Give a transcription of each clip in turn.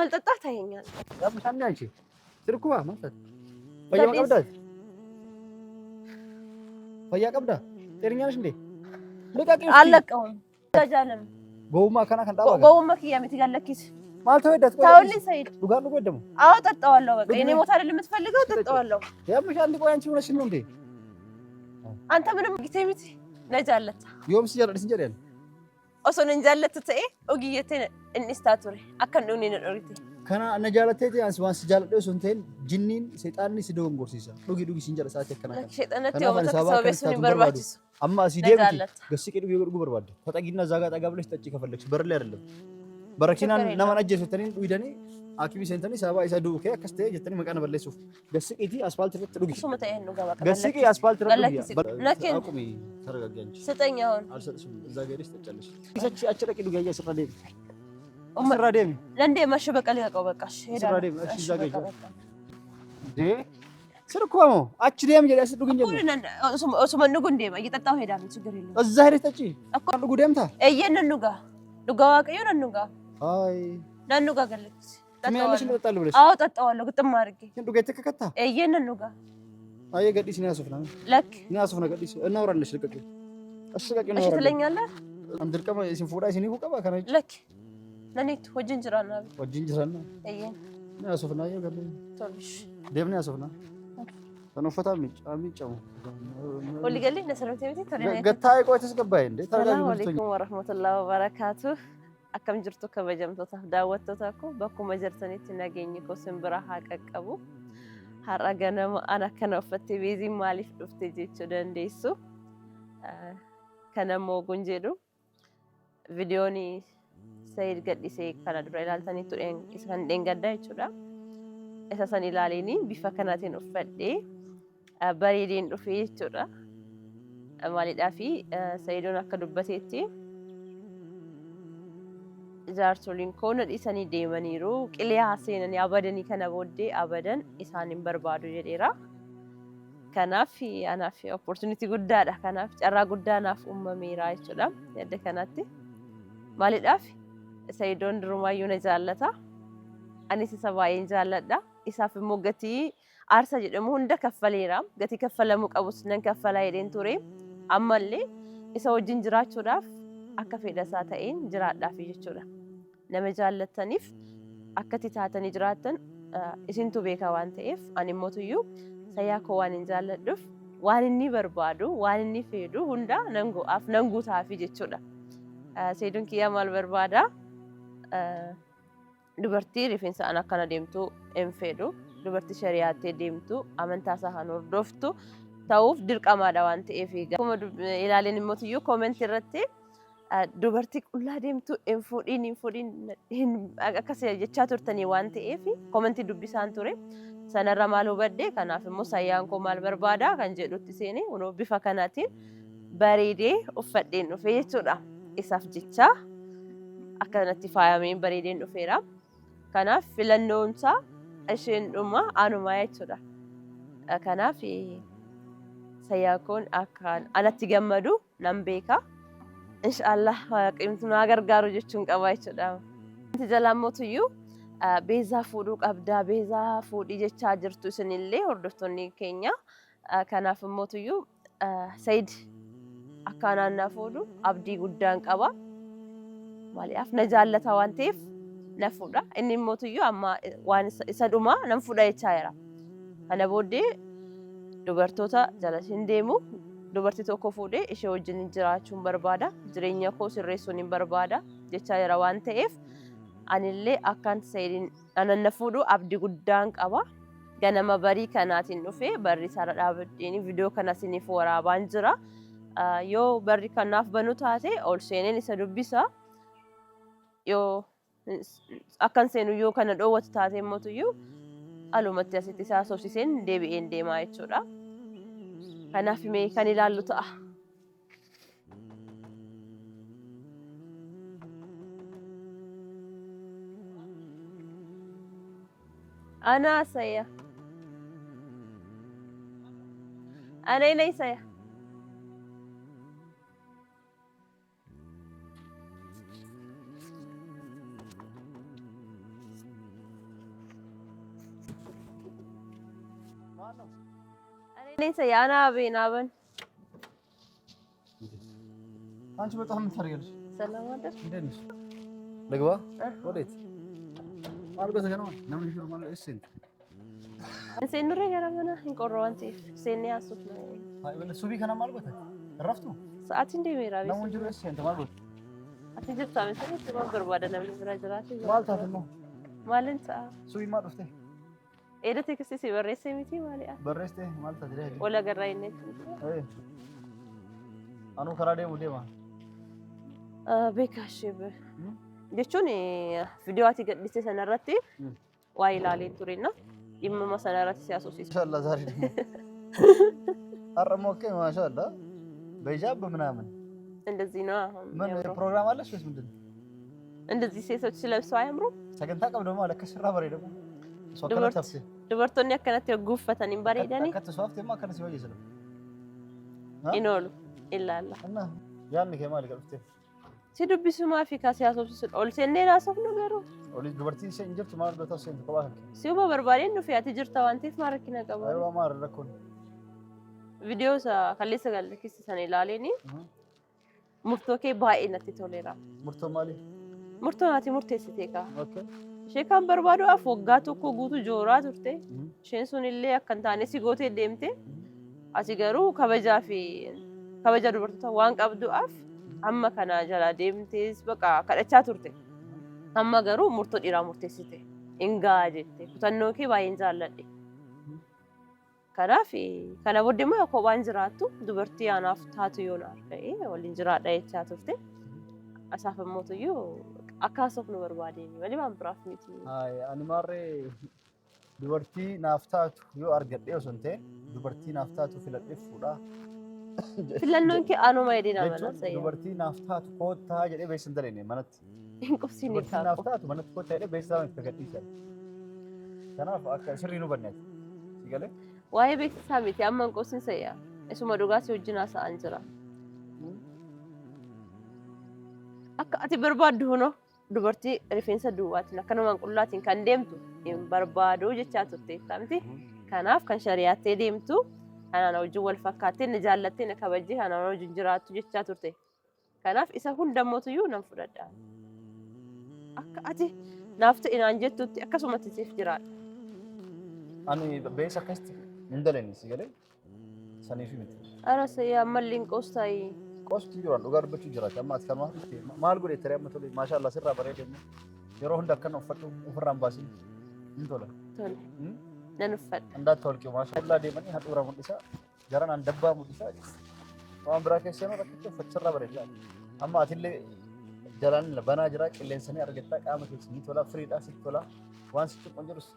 እንደማልጠጣ ታየኛለህ። ያምሻል አንቺ ስልኩማ ማለት ፈያ ቀብዳት ፈያ ቀብዳ ጤነኛ ነሽ እንዴ? ልቀቂው። አለቀውም ጃጃለም ጎማ ከና ከንዳባ ጎማ ከያሚት ጋለኪስ ማለት ወዳት ታውልኝ ሰይድ ዱጋን ነው ደሞ አዎ ጠጣዋለሁ። በቃ እኔ ሞት አይደል የምትፈልገው? ጠጣዋለሁ። ያምሻል እንዴ? ቆይ አንቺ ሆነሽ ነው እንዴ? አንተ ምንም ጊዜሚት ነጃለት ዮም ሲያለድ ሲንጀሪያን ኦሶን እንጃለት ተኤ ኦጊየቴ እንስታቱሪ አከን ዱኒ ነዶሪቲ ከና ነጃለቴቲ አንስ ዋንስ ጃለደ ሶንቴን ጂኒን ሰይጣንኒ ሲደውን ጎርሲሳ ዱጊ ሲንጀር ሳቴ ከና ሸይጣንነት ያወጣ ሰበስኒ በርባችስ አማ ሲደምቲ ገስቂ ዱጊ ወርጉ በርባደ ተጠጊና ዛጋ ጠጋ ብለሽ ጠጪ ከፈለግሽ በር ላይ አይደለም በረኪናን ነማን አጀሰተኒ ዱይደኒ አኪቢ ሴንተኒ ሰባ ኢሳ ዱኬ አከስተ ጀተኒ መቃነ በለይሱ ገስቂቲ አስፋልት ረት ዱጊ ሱመታ ይሄን ነው ጋባ ገስቂ አስፋልት ረት ዱጊ ለኪን አቁሚ ተረጋጋንቺ ስጠኝ አሁን አልሰጥሽም እዛ ጋርሽ ተጨለሽ ይሰቺ አጭረቂ ዱጊ ያሰራደ ኡመራደም ለንዴ ማሽ በቀል ያቀው በቃሽ ሄዳ ኡመራደም እሺ እዛ ጋር ዴ ስርኮሞ አጭ ደም ጀዳስ ዱግኝ ሱመ ንጉ እንዴ እየጠጣው ሄዳ ነው ችግር የለም እዛ ሄደሽ ጠጪ እኮ ንጉ ደምታ እየነ ንጉጋ ንጉጋ ዋቀዩ ንጉጋ አይ ንጉጋ ገለክስ ተመያለሽ እንደጣሉ ብለሽ አዎ ጠጣዋለሁ ግጥም አድርጌ ንጉጋ ተከከታ እየነ ንጉጋ አይ ገዲስ ነው ያሱፍና ለክ ነው ያሱፍና ገዲስ እናወራለሽ ልቀቂ እሺ ለቂ ነው እሺ ትለኛለህ አንድልቀማ ሲንፎዳ ሲኒሁ ቀባ ከነጭ ለክ ለኔት ወጅንጅራና ወጅንጅራና እየን ነው ያሱፍና ይገለ ቶልሽ ደም ነው ያሱፍና ተነፈታ አሚጫው ወልገሊ ለሰለምቴ ቤት ተለኔ ገታይ ቆይ ተስገባይ እንዴ ተረጋግተኝ ሰላም አለይኩም ወራህመቱላሂ ወበረካቱ አከም ጅርቱ ከበጀምቶታ ዳወቶታኩ በኩመ ጀርተኒት ነገኝ ኮ ስንብራ ሀቀቀቡ ሀራገነም አና ከነፈቴ ቤዚ ማሊፍ ዱፍቴ ጀቹ ደንዴሱ ከነሞ ጉንጀዱ ቪዲዮኒ ሰይድ ገዲሴ ከና ድራ ኢላልተኒ ቱኤን ኢስከን ደንገዳ ይቹዳ እሰሰን ኢላሊኒ ቢፈከናቴን ኡፈዴ በሬዴን ዱፌ ይቹዳ ማሊዳፊ ሰይዶን አከዱበቴቲ ጃርሶሊን ኮነ ዲሰኒ ዴመኒሩ ቂሊያ ሀሴነን ያበደኒ ከነበወዴ አበደን ኢሳኒን በርባዱ ጀዴራ ከናፊ አናፊ ኦፖርቹኒቲ ጉዳዳ ከናፍ ጨራ ጉዳናፍ ኡመሜራ ይችላ ያደ ከናቲ ማሊዳፊ ሰይዶን ድሩማዩ ነጃለታ አኒስ ሰባይን ጃለዳ ኢሳፍ ሞገቲ አርሰ ጀደሙ እንደ ከፈሌራ ገቲ ከፈለሙ ቀቡስ ነን ከፈላ ሄደን ቱሬ አመሌ ኢሳው ጅንጅራቹ ዳፍ አከፌደሳ ተኤን ጅራዳፍ ይችላ ነመጃለተኒፍ አከቲ ታተኒ ጅራተን ኢሲንቱ ቤካ ዋንቴፍ አኒሞቱዩ ሰያኮ ዋን እንጃለዱፍ ዋንኒ በርባዱ ዋንኒ ፌዱ ሁንዳ ነንጉ አፍ ነንጉ ታፊ ጀቹዳ ሰይዱን ኪያማል በርባዳ ዱበርቲ ሪፌንሳ አናካና ደምቱ ኤምፌዱ ዱበርቲ ሸሪያቴ ደምቱ አመንታሳ ሀኖር ዶፍቱ ታውፍ ድርቀማዳ ዋንቴ ኤፊጋ ኮመ ኢላሌን ሞቱዩ ኮሜንት ረቴ ዱበርቲ ቁላ ደምቱ ኢንፉዲን አከሰ ጀቻ ቱርተኒ ዋንቴ ኤፊ ኮሜንት ዱቢሳን ቱሬ ሰነራ ማሉ በዴ ከናፍ ሞ ሳያን ኮ ማል በርባዳ ከንጀዱት ሲኔ ወኖ ቢፋ ከናቲን በሬዴ ኡፈዴን ነው ፈየቹዳ ኢሳፍ ጅቻ አከነቲ ፋያሜን በሬዴን ነው ፌራ ከናፍ ፍለኖንሳ እሺን ዱማ አኑማ ያቹዳ ከናፍ ሰያኮን አካን አናቲ ገመዱ ነምቤካ ኢንሻአላህ ቂምቱና አገርጋሩ ጀቹን ቀባይቹዳ ተጀላሞቱዩ ቤዛ ፉዱ ቀብዳ ቤዛ ፉዲ ጀቻ ጅርቱ ስንሌ ወርዶቶኒ ኬኛ ከናፍ ሞቱዩ ሰይድ አካናና ፉዱ አብዲ ጉዳን ቀባ ማሊያፍ ነጃለታ ዋንቴፍ ነፉዳ እኒ ሞቱዩ አማ ዋን ሰዱማ ነንፉዳ ይቻየራ ከነቦዴ ዱበርቶታ ጀለሽን ደሙ ዱበርቲ ቶኮ ፉዴ እሺ ወጅን ጅራቹን በርባዳ ጅሬኛ ኮ ሲሬሱን በርባዳ ጀቻየራ ዋንቴፍ አንሌ አካንት ሰይድን አነነፉዱ አብዲ ጉዳን ቀባ ገነማ በሪ ከናቲን ዱፌ በሪ ሰራዳብዲኒ ቪዲዮ ከናሲኒ ፎራ ባንጅራ ዮ በሪ ከናፍ በኑታቴ ኦልሴኔን ይሰዱቢሳ ዮ አካን ሰኑ ዮ ከነዶ ወጥታቴ ሞቱዩ አሉመት ያሲቲሳ ሶሲሴን ዴቢኤን ዴማ ይቹዳ ከናፍ ሜ ከኒላሉታ أنا سيا أنا ليس سيا እኔ ሰያና ቤናበን አንቺ በጣም የምታደርጊያለሽ። ሰላም አይደል? እንዴት ነሽ? ልግባ? ወዴት? ማልጎት ገና ለምን ይፈር ማለት እሺ እንሴኑሬ ገራመና እንቆሮዋንቲ ሴኔ አሱፍ ነው አይ ወለ ሱቢ ከና ማልጎት ረፍቱ ሰዓት እንደ ሜራቢ ነው እንጂ እሺ እንተ ማልጎት አትጀት ሳመሰለ ተባበር ባደና ብራጅራት ማልታት ነው ማለንታ ሱቢ ማጥፍቴ ኤደቴ ክሲ ሲበሬሴ ሚቲ ማሊያ በሬስቴ ማልታት ደህ ወላ ገራይነት አይ አኑ ከራዴ ሙዴማ ቤካሽብ jechuun viidiyootii gadhiiste sanarratti waa ilaalee turenna dhimma sanarratti si asosiisa. Inshallah ዛሬ ደግሞ አረሞከ ማሻአላ በሂጃብ በምናምን እንደዚህ ነው። ምን ፕሮግራም አለሽ ወይስ ምንድን ነው? እንደዚህ ሴቶች ለብሰው አያምሩም? ሰገንታ ቀብ ደግሞ አለ ከስራ በሬ ደግሞ dubartoonni akkanatti guuffatanii bareedanii ከተሷፍቴማ ከነስ ይወይ ይችላል inoolu ilaalla. እና ያን ከማል ቀጥቴ si dubbisumaa fi kaasee haasofsiisuun ol seennee haasofnu garuu ኦሊ dubartiin ishee hin jirtu maal goota isheen kophaa kan si uma barbaadeen dhufee ati jirta waan ta'eef maal rakkina qaba. aywa maar rakkoon viidiyoo isa kalleessa galleessi sana ilaaleeni murtoo kee baay'ee natti toleera. murtoo maali? murtoo naati murteessitee kaa. okay ishee kan barbaaduudhaaf waggaa tokko guutuu jooraa turte isheen sun illee akka hin taane si gootee deemte ati garuu kabajaa dubartoota waan qabduudhaaf amma kana jala deemtees baqa kadhachaa turte amma garuu murtoo dhiiraa murteessite hingaa jette kutannoo kee baay'een jaalladhe kanaaf kana booddee immoo kophaan jiraattu dubartii anaaf taatu yoo na arga'e waliin jiraadha jechaa turte asaaf immoo tuyyuu akka haasofnu barbaadeen malee waan biraaf miti. ani maarree dubartii naaf taatu yoo argadhee osoo hin ta'in dubartii naaf taatu filadhee fuudhaa. Filannoon kee anuma edina mana sayya. Dubartii naaf taatu koottaa jedhee beeksisan dalene manatti. Hin qubsiin dubartii naaf taatu manatti koottaa jedhee beeksisan itti gadhiisan. Kanaaf akka sirrii nu banneet. Sigalee? Waa'ee beeksisaa miti amma hin qubsiin sayya. Isuma dhugaasi wajjin haasa'an jira. Akka ati barbaaddu huno dubartii rifeensa duwwaatiin akkanumaan qullaatiin kan deemtu hin barbaadu jechaa turte miti. Kanaaf kan shari'aattee deemtu kanaan wajjin wal fakkaattee na jaallattee na kabajjee kanaan wajjin jiraattu jechaa turte. Kanaaf isa hundammotuyyuu nan fudhadha. Akka ati naaf ta'inaan jettutti akkasumatti siif jiraadha. Ani bees akkasitti hin daleenye si galee saniif miti. Ara sayyaa ammallee hin qoostaayi. Qoostii jiraan dhugaa dubbachuu jiraate amma ati kanuma maal godhe tere amma tole maashaallah sirraa bareedee yeroo hunda akkana uffadhu ofirraan baasin hin tola. Tole. Nan uffadha. Andaatti walqii maashaallah deemanii hadhuura mul'isa garanaan dabbaa mul'isa waan biraa keessee noo rakkitti uffacharraa bareedaa amma atillee jalaan banaa jira qilleensanii argattaa qaama keessanii tola firiidhaa sitti tola waan sitti qonjirus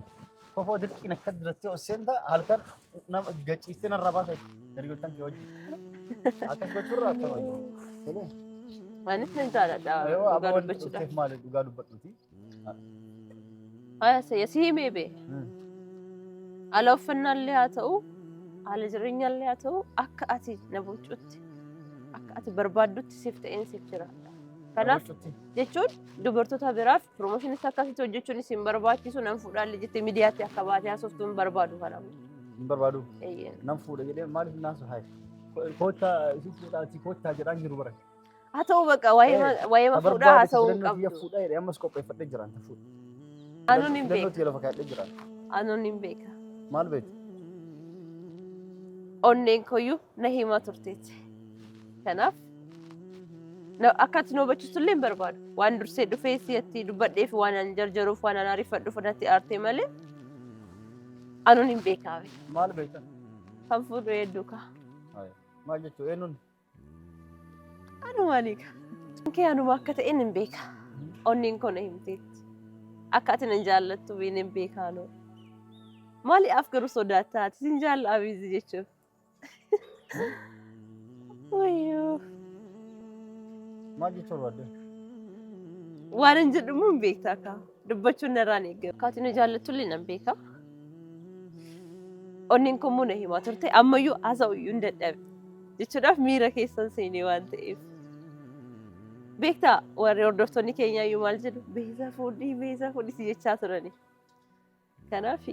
kofoo dirqiin akka diratti osseenta halkan nama gachiistee narraa baasa dargaggoottan kee wajjin akkas gochuurraa akka wajjin. Maanis nan jaaladha dhugaa dubbachuudhaaf. Maali dhugaa dubbadhuuti? Aya sayya si himee bee. Ala uffannaallee haa ta'u haala jireenyaallee haa ta'u akka ati na bocuutti akka ati barbaaddutti siif ta'een siif jira. Kanaaf jechuun dubartoota biraaf piroomooshinis akkasitti hojjechuun isin barbaachisu nan fuudhaallee jettee miidiyaatti akka baatee haasoftuu hin barbaadu kanaaf. Hin barbaadu? Nan fuudha jedhee maaliif naasu haa koottaa isin fuudhaati koottaa jedhaan jiru bara. Haa ta'u baqa waa'ee fuudhaa haasa'uu qabdu. Fuudhaa jedhee ammas qopheeffadhee jiraan fuudha. Anuun hin beeka. Filannootti lafa kaa'adhee jiraan. Anuun hin beeka. Maal beektu? Onneen koyyuu na himaa turteetti. Kanaaf akka ati nu hubachiistullee hin barbaadu. Waan dursee dhufee si'atti dubbadhee fi waan an jarjaruuf waan an ariifadhu fudhattee aartee malee anuun hin beekaawe. Maal beektan? Kan fuudhu hedduu kaa. Maal jechuun eenyuun? Anumaanii kaa. Kee anuma akka ta'een hin beeka. Onneen koo na himteetti. Akka ati nan jaallattu hin beekaanoo. Maali af garuu sodaattaa sin jaalla abiizi jechuuf. Wayyoo. Maal jechuun barbaadde? Waan hin jedhamu hin beektaa kaa. Dubbachuun narraan eeggatu. Akka ati na jaallattullee nan beeka. Onneen kun muna himaa turte ammayyuu haasa'uyyuu hin dadhabe. Jechuudhaaf miira keessan seenee waan ta'eef. Beektaa warri hordoftoonni keenyaayyuu maal jedhu beesaa fuudhii si jechaa turani. Kanaaf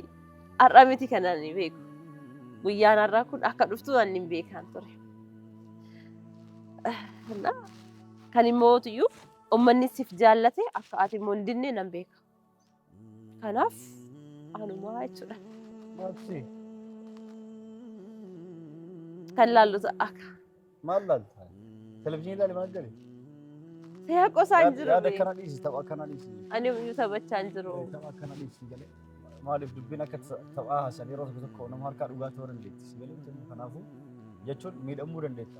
har'a miti kanaan beeku. guyyaan har'aa kun akka dhuftu ani hin beekan ture. Kan immoo iyyuu uummanni siif jaallate akka ati immoo hin dinne nan beeka. Kanaaf anumaa jechuudha. Maalti? Kan laallu akka. Maal laalta? Televizyiinii ilaalee maal jedhe? Seeyaa qosaa hin jiru. Yaada akkana dhiisi, tapha akkana dhiisi. Ani iyyuu taphachaa hin jiru. Tapha akkana dhiisi galee. Maaliif dubbiin akka taphaa haasan yeroo tokko tokko nama harkaa dhugaa ta'uu dandeetti. Si galee kanaafuu jechuun miidhamuu dandeetta.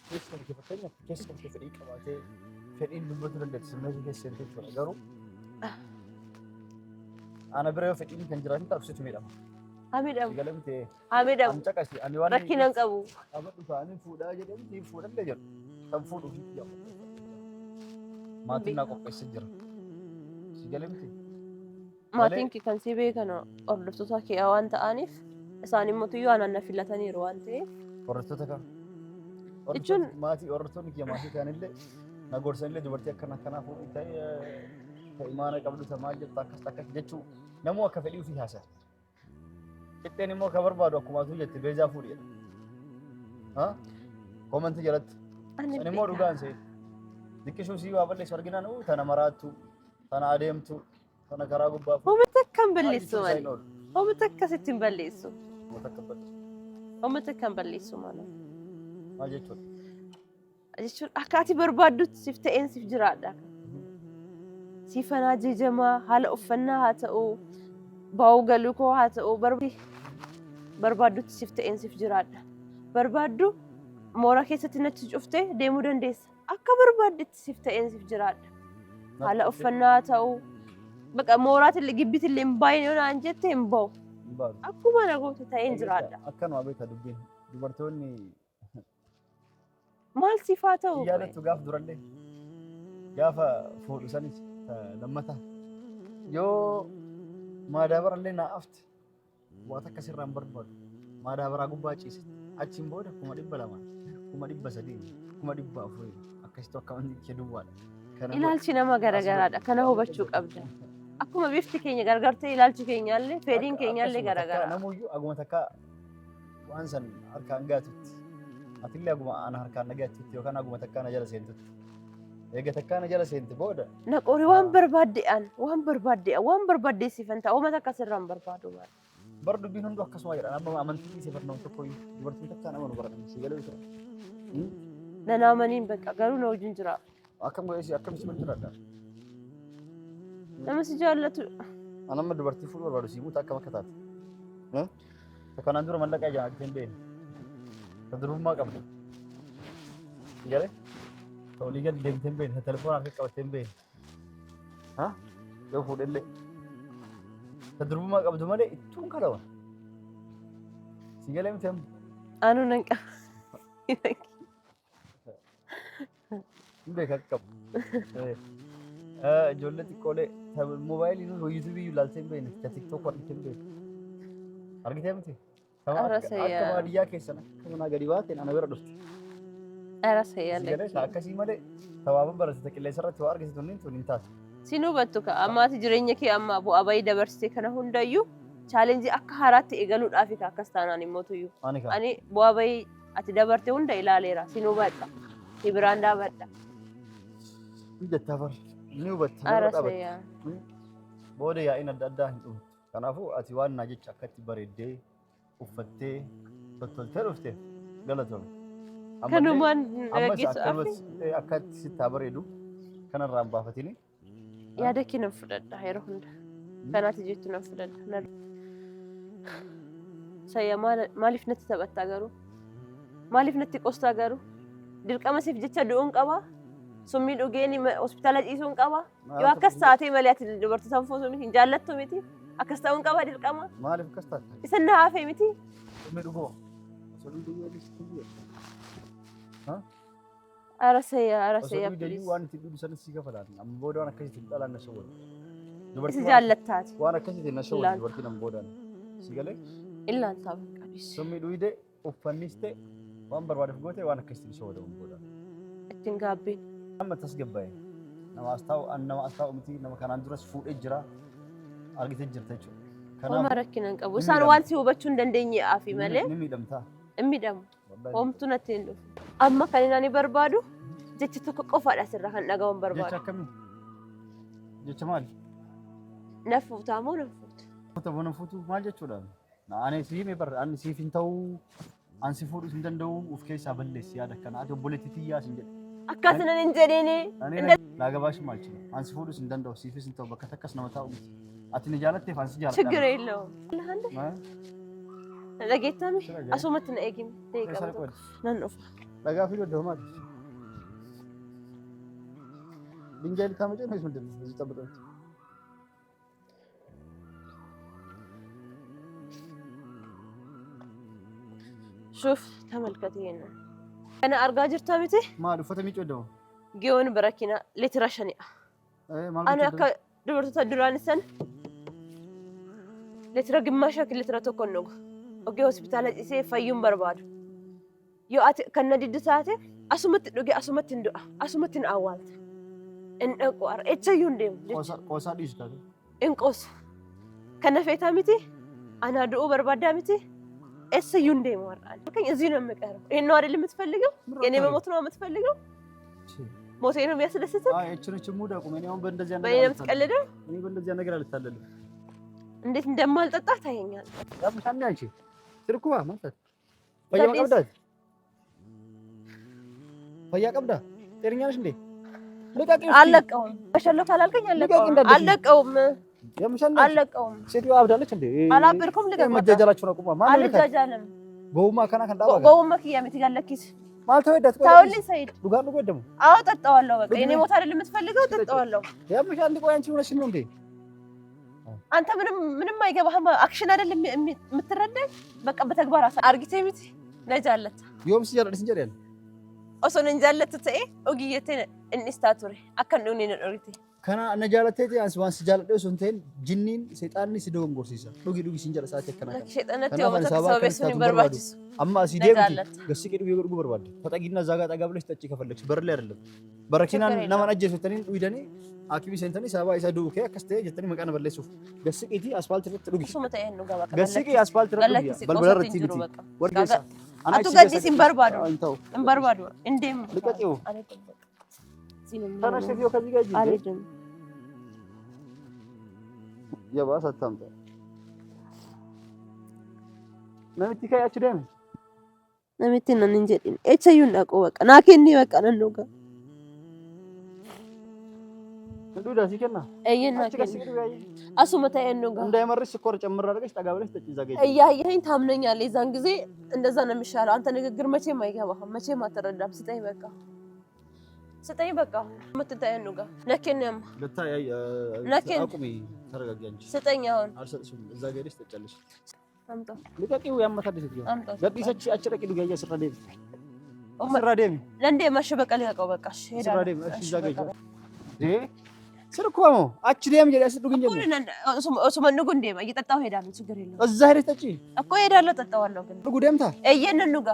Keessa kan fakkeenyaaf keessa kan fedhii qabaatee fedhiin dubbatu dandeetti. Sirna keessa jechuudha. Garuu ana bira yoo fedhiin kan jiraatu taasisu miidhama. Hamiidhamu. Galamtee. Hamiidhamu. Amcaqasi ani waan rakkina hin qabu. Abaddu taa'anii fuudhaa jedhamti fuudhallee jedhu. Kan fuudhuuf jedhamu. Maatiin naa qopheessee jira. Si galamtee. Maatiin kee kan si beekan hordoftoota kee waan ta'aniif isaan immoo tuyyuu aannan na filataniiru waan ta'eef. Hordoftoota kam? Jechuun maatii hordoftoonni kiyya maatii ta'anillee na gorsanillee dubartii akkana akkanaa fuudhii ta'e imaana qabdu ta'e maal jettu akkas jechuu namuu akka fedhii ofii haasa'e. Qixxeen immoo ka barbaadu akkuma atuu jette beezaa fuudhedha. Koomantii jalatti. San immoo dhugaan se'e. Diqqisuu sii waa balleessu arginaan tana maraattu tana adeemtu tana karaa gubbaa. Uummata akkam balleessu malee. Uummata akkasitti hin balleessu. Uummata akkam balleessu malee. Maal jechuudha? Jechuun akka ati barbaaddutti siif ta'een siif jiraadha. Siifanaa jejamaa haala uffannaa haa ta'u baa'uu galuu koo haa ta'u barbaaddutti siif ta'een siif jiraadha. Barbaaddu mooraa keessatti natti cuftee deemuu dandeessa. Akka barbaaddetti siif ta'een siif jiraadha. Haala uffannaa haa ta'u baqa mooraatillee gibbitillee hin baay'ee yoo naan jette hin ba'u. Akkuma nagoota ta'een jiraadha. Akkanuma beekta dubbiin dubartoonni maal siifaa ta'u? Yaadattu gaafa durallee gaafa fuudhu sanis lammataa yoo maadaabarallee naa afte waan akka sirraan barbaadu maadaabaraa gubbaa ciise achiin booda 200 230 240 akkasitti akka wanti kee duwwaadha. Ilaalchi nama garagaraadha. Kana hubachuu qabda. Akkuma bifti keenya gargartee ilaalchi keenyaallee fedhiin keenyaallee garagara. Namuyyuu aguma takka waan san harkaan gaatutti atillee aguma ana harkaan nagaatutti yookaan aguma takka na jala seentutti. Eega takka na jala seenti booda. Naqoori waan barbaadde siifan ta'a. Uummata akka sirraan barbaadu maali? Bar dubbiin hunduu akkasuma jedha. Amma amantii si barnoon tokko dubartiin takka nama nu baratanii si galee jira. Nana amaniin bakka garuu na wajjin jira. Akkam si jiraadha. Nama si jaallatu. Ani amma dubartii fuudhuu barbaadu si muuta akkam akka taate. Kanaan dura mallaqaa jaallatti hin beekne. Kan durummaa qabdu. Galee tolii gadi deemtee hin beekne. Telefoon harka qabattee hin beekne. Yoo fuudhellee. Kan durummaa qabdu malee ittuun kadhawa. Si galee miti amma. Anu nan qaba. Hin beeka akka qabu. Ijoollee xiqqoolee moobaayilii nuyi yuutuubii ilaaltee hin beekne. Ka tiktook argitee hin beekne. Argitee miti? Akka baadiyyaa keessan akka manaa gadi baateen ana bira dhufti. Akkasii malee tawaaba barattoota qilleensa irratti waa argisitu hin taatu. Sin hubattu ka ammaati jireenya kee amma bu'aa bayii dabarsitee kana hundayyuu chaalenjii akka haaraatti eegaluudhaaf akkas taanaan immoo tuyyuu. Ani bu'aa bayii ati dabarte hunda ilaaleera. Sin hubadha. Ibiraan daabadha. Hojjettaa bar ni hubatta. Booda yaa'iin adda addaa hin dhufu. Kanaafuu ati waan naa jecha akkatti bareeddee uffattee tottoltee dhufte galatoome. Kanumaan ammas akkatti sittaa bareedu kanarraan baafatini. Yaada kee nan fudhadha yeroo hunda. Kanaati jettu nan fudhadha. Sayya maaliif natti taphattaa garuu? Maaliif natti qostaa garuu? Dirqama siif jecha du'uun qabaa? Summii dhugeeni hospitaala ciisuun qabaa? Yoo akkas taatee malee ati dubartii sanfuusu miti hin jaallattu miti? Akkas ta'uun qabaa dirqama? Maaliif akkas taate? Isa na hafee miti? Summii dhugoo? Arasayya please. Waan itti dhugu sanis si gafalaan. Amma booda waan akkasitti hin dhalaan na shawwadu. Isa jaallattaati. Waan akkasitti na shawwadu dubartiin amma boodaan. Si galee? Illaan taa'u qabis. Summii dhuyde uffannis ta'e waan barbaadeef goote waan akkasitti na shawwadu boodaan. Ittiin gaabbiin. Amma tasgabbaa'e. Nama as taa'u miti nama kanaan duras fuudhee jira. Argitee jirta jechuudha. Oma rakkinan qabu. Isaan waan si hubachuu hin dandeenye afi malee. Miidhamu. Homtuu natti hin dhufu. Amma kan inni barbaadu jecha tokko qofaadha sirra kan dhagahuun barbaadu. Jecha akkamii? Jecha maali? Nafuutaa moo nafuutu? Nafuutu maal jechuudha? Ani siif barra ani siif hin ta'u ani si fuudhuu hin danda'u of keessaa balleessi yaada kana ati obboleetti tiyyaa sin jedhe. Akkasuma hin jedhini. Laagabaashi maal jedha? Ani si fuudhuu hin danda'u siifis hin ta'u bakka takkas nama taa'u miti. Ati ni jaalatteef ani si jaaladha. ችግር የለውም። ለጌታሚ አሱመት ነው ኤጊም ተይቀምጡ ነንፍ ለጋፊ ወደው ማለት ድንጋይ ልታመጪ ነው ምንድን ነው እዚህ ጠብቀው شوف ተመልከት ይሄን انا ارجع جرتا متي ما دفته የሚጮደው ጊዮን በረኪና ለትራሸኒያ انا دورت تدرانسن لتر ግማሽ ያክል لتر ተኮነው ኦኬ ሆስፒታል እሴ ፈዩም በርባዱ ዮአት ከነዲድ ሰዓት አሱመት ዶጌ አሱመት እንዱአ አሱመት እንአዋልት እንቆር እቸዩ እንደም ቆሳ ዲስ ካለ እንቆስ ከነፌታ ሚቲ አና ዱኦ በርባዳ ሚቲ እሰዩ እንደም ወራል ከኝ እዚህ ነው የምቀረው ይሄን ነው አይደል የምትፈልገው የኔ መሞት ነው የምትፈልገው ሞቴ ነው የሚያስደስትህ አይ እችነች ሙዳ ቁመኔ አሁን በእንደዚያ ነገር በእኔ የምትቀልደው እኔ በእንደዚያ ነገር አልታለልም እንዴት እንደማልጠጣ ታየኛል ያምሻል አንቺ ትርኩባ ማለት ፈያ ቀብዳት ፈያ ቀብዳ ጤነኛ ነሽ እንዴ ልቀቂው አለቀውም በሸለፈ አላልከኝ አለቀውም ያምሻል አለቀውም ሴትዮ አብዳለች እንዴ አላበርኩም ልቀቅ መጃጃላችሁ ነው ቁማ ማን አልጃጃለም ጎውማ ከና ከንዳባ ጎውማ ከያሚት ጋለኪስ ማለት ወደት ታውልኝ ሰይድ ዱጋን ጎደሙ አዎ ጠጣዋለሁ በቃ የኔ ሞት አይደል የምትፈልገው ጠጣዋለሁ ያምሻል እንዴ ቆይ አንቺ ሆነሽ ነው እንዴ አንተ ምንም አይገባህም አክሽን አይደል የምትረዳኝ በቃ በተግባር አርጊቴሚት ነጃለት يوم سجل سنجريال اصلا نجالت تي اوغيته انستاتوري اكن دوني نوريتي كان نجالتي انس وان سجالدو سنتين جنين شيطانني سيدون غورسيسا دوغي سنجر ساعه كنا شيطانتي ومتك سوبسوني برباجس اما سيديم ገስቂዱ ይወርጉ በርባድ ተጠጊና ዛጋ ጠጋ ብለሽ ጠጪ ከፈለግሽ በር ላይ አይደለም በረኪና ነማን አጀሱተኒ ዱይደኒ አኪቢ ሴንተኒ ሰባ ኢሳዱ ከ ከስተ ጀተኒ መቃነ በለሱ ገስቂቲ አስፋልት ፍት ዱጊ ሱመታዬ ነው ጋባ ገስቂ አስፋልት ረዱጊ በልበረርቲ ቢቲ ወርጌሳ አቱ ገዲስ ኢምበርባዶ ኢምበርባዶ እንዴም ልቀቂው ተነሽ ፊዮ ከዚህ ጋር አልሄድም የባሰ አታምጣ ነምቲ ካያችሁ ደም ነምቲ ነን እንጀዲን ኤቸዩን ዳቆ በቃ ናኬኒ በቃ ነንዶጋ እንዱዳ ሲከና እየና አሱመታ የነጋ እንዳይመርሽ ስኮር ጨምር አድርገሽ ጠጋ ብለሽ ጠጪ ዛገኝ እያየኸኝ ታምነኛለህ የዛን ጊዜ እንደዛ ነው የሚሻለው አንተ ንግግር መቼም አይገባህም መቼም አትረዳም ስጠኝ በቃ ምትታይ ነው ጋር ነከነም ለታይ አቁሚ ተረጋጊ አንቺ ስጠኝ አሁን አልሰጥሽም እዛ ጋርሽ ተጨለሽ አምጣ ልቀቂው ያመታደስ ይገባ ገዲሰች አጭረቂ ዱጋያ ስራዴም ለንዴ ማሽ በቃ ልቀቀው በቃ ሄዳ ስራዴም እሺ እዛ ጋር ስርኮሞ አችዴም ጀለስ ዱግኝ ጀለ እሱ መንጉ እንደማ እየጠጣው ሄዳለሁ ችግር የለውም እዛ ሄደሽ ጠጪ እኮ ሄዳለሁ ጠጣዋለሁ ግን ጉደምታ እየነኑጋ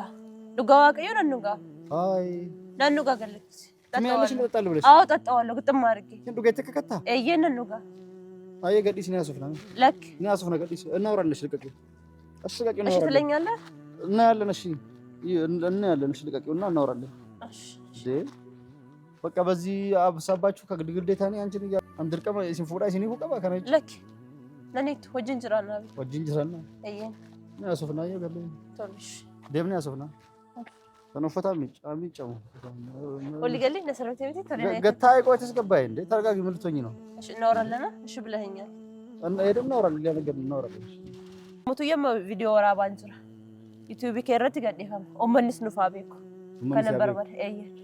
ዱጋዋ ቀዩ ነኑጋ አይ ነኑጋ ገለክስ ተማለሽ እንጠጣለሁ ብለሽ አዎ ጠጣዋለሁ ግጥም አድርጌ እንዱ ገተከከታ እየነኑጋ አይ ገዲስ ነው ያሱፍና ለክ ነው ያሱፍና ገዲስ እናወራለሽ ልቀቂው እሺ ልቀቂው እሺ ትለኛለህ እና ያለን እሺ እና ያለን እሺ ልቀቂው እና እናወራለን እሺ በቃ በዚህ አብሳባችሁ ከግድግዴታ ነው አንቺን አንድርቀም ሲንፎዳ ሲኒፉ ቀባ ከነጭ ለክ ለኔት ወጅንጅራና ወጅንጅራና እየን ነው ያሱፍና ይገለ ቶልሽ ደምና ያሱፍና ተነፈታ አሚጫው ወልገልኝ ነሰረተ ቤት ተለኔ ገታይ ቆይ ተስገባይ እንዴ ተረጋጊ ምልቶኝ ነው እሺ እናወራለና እሺ ብለኸኛል እና ሄደም እናወራለን ያ ነገር እናወራለን ሞቱ የማ ቪዲዮ ወራ ባንጅራ ዩቲዩብ ከረት ገደፋም ኦመንስ ኑፋቤኩ ከነበር ባል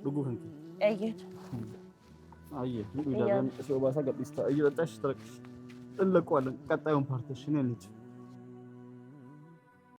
ዱጉ ህንት እየን አየ ዱጉ ዳን እሺ ባሳ ገዲስታ እየጠጣሽ ተረክሽ እንለቀዋለን ቀጣዩን ፓርት እሺ ነኝ